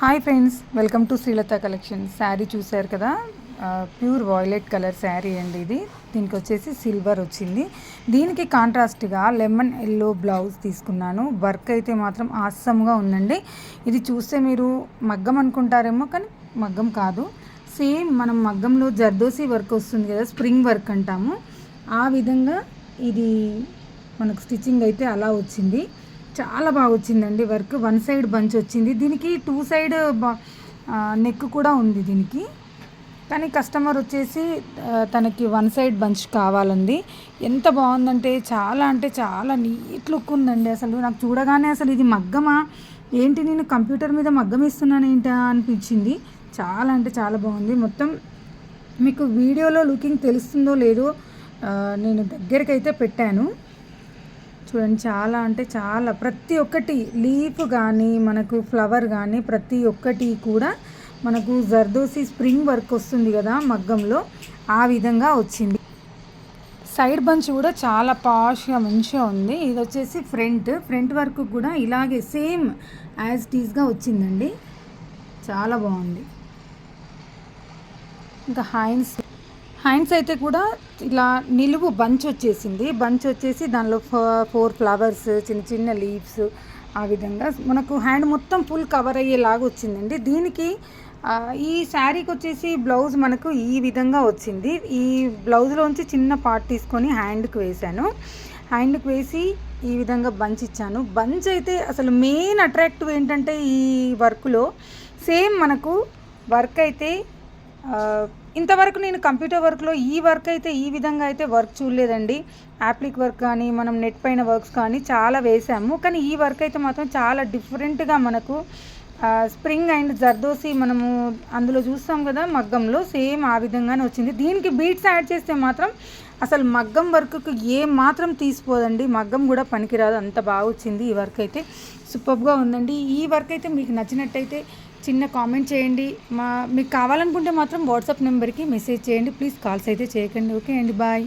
Hi friends, welcome to Srilatha collection. Sari చూశారు కదా, pure violet colour sari అండి ఇది. దీనికి వచ్చేసి సిల్వర్ వచ్చింది. దీనికి కాంట్రాస్ట్గా లెమన్ ఎల్లో బ్లౌజ్ తీసుకున్నాను. వర్క్ అయితే మాత్రం ఆసమ్గా ఉందండి. ఇది చూస్తే మీరు మగ్గం అనుకుంటారేమో, కానీ మగ్గం కాదు. సేమ్ మనం మగ్గంలో జర్దోసి వర్క్ వస్తుంది కదా, స్ప్రింగ్ వర్క్ అంటాము, ఆ విధంగా ఇది మనకు స్టిచ్చింగ్ అయితే అలా వచ్చింది. చాలా బాగా వచ్చిందండి వర్క్. వన్ సైడ్ బంచ్ వచ్చింది. దీనికి టూ సైడ్ నెక్ కూడా ఉంది దీనికి, కానీ కస్టమర్ వచ్చేసి తనకి వన్ సైడ్ బంచ్ కావాలండి. ఎంత బాగుందంటే చాలా అంటే చాలా నీట్ లుక్ ఉందండి. అసలు నాకు చూడగానే అసలు ఇది మగ్గమా ఏంటి, నేను కంప్యూటర్ మీద మగ్గం ఇస్తున్నాను ఏంటా అనిపించింది. చాలా అంటే చాలా బాగుంది. మొత్తం మీకు వీడియోలో లుకింగ్ తెలుస్తుందో లేదో, నేను దగ్గరికి అయితే పెట్టాను చూడండి. చాలా అంటే చాలా, ప్రతి ఒక్కటి లీఫ్ కానీ మనకు ఫ్లవర్ కానీ ప్రతి ఒక్కటి కూడా మనకు జర్దోసి స్ప్రింగ్ వర్క్ వస్తుంది కదా మగ్గంలో, ఆ విధంగా వచ్చింది. సైడ్ బంచ్ కూడా చాలా పాష్గా మంచిగా ఉంది. ఇది వచ్చేసి ఫ్రంట్ వర్క్ కూడా ఇలాగే సేమ్ యాజ్ టీజ్గా వచ్చిందండి. చాలా బాగుంది. ఇంకా హ్యాండ్స్ అయితే కూడా ఇలా నిలువు బంచ్ వచ్చేసింది. బంచ్ వచ్చేసి దానిలో 4 ఫ్లవర్స్, చిన్న చిన్న లీవ్స్, ఆ విధంగా మనకు హ్యాండ్ మొత్తం ఫుల్ కవర్ అయ్యేలాగా వచ్చిందండి. దీనికి ఈ శారీకి వచ్చేసి బ్లౌజ్ మనకు ఈ విధంగా వచ్చింది. ఈ బ్లౌజ్లోంచి చిన్న పార్ట్ తీసుకొని హ్యాండ్కి వేశాను. హ్యాండ్కి వేసి ఈ విధంగా బంచ్ ఇచ్చాను. బంచ్ అయితే అసలు మెయిన్ అట్రాక్టివ్ ఏంటంటే ఈ వర్క్లో సేమ్ మనకు వర్క్ అయితే ఇంతవరకు నేను కంప్యూటర్ వర్క్లో ఈ వర్క్ అయితే ఈ విధంగా అయితే వర్క్ చూడలేదండి. యాప్లిక్ వర్క్ కానీ మనం నెట్ పైన వర్క్స్ కానీ చాలా వేసాము, కానీ ఈ వర్క్ అయితే మాత్రం చాలా డిఫరెంట్గా మనకు స్ప్రింగ్ అండ్ జర్దోసి మనము అందులో చూస్తాం కదా మగ్గంలో, సేమ్ ఆ విధంగానే వచ్చింది. దీనికి బీట్స్ యాడ్ చేస్తే మాత్రం అసలు మగ్గం వర్క్కి ఏ మాత్రం తీసిపోదండి. మగ్గం కూడా పనికిరాదు, అంత బాగా వచ్చింది. ఈ వర్క్ అయితే సూపర్గా ఉందండి. ఈ వర్క్ అయితే మీకు నచ్చినట్టయితే చిన్న కామెంట్ చేయండి. మీకు కావాలనుకుంటే మాత్రం వాట్సాప్ నెంబర్కి మెసేజ్ చేయండి. ప్లీజ్ కాల్స్ అయితే చేయకండి. ఓకే అండి, బాయ్.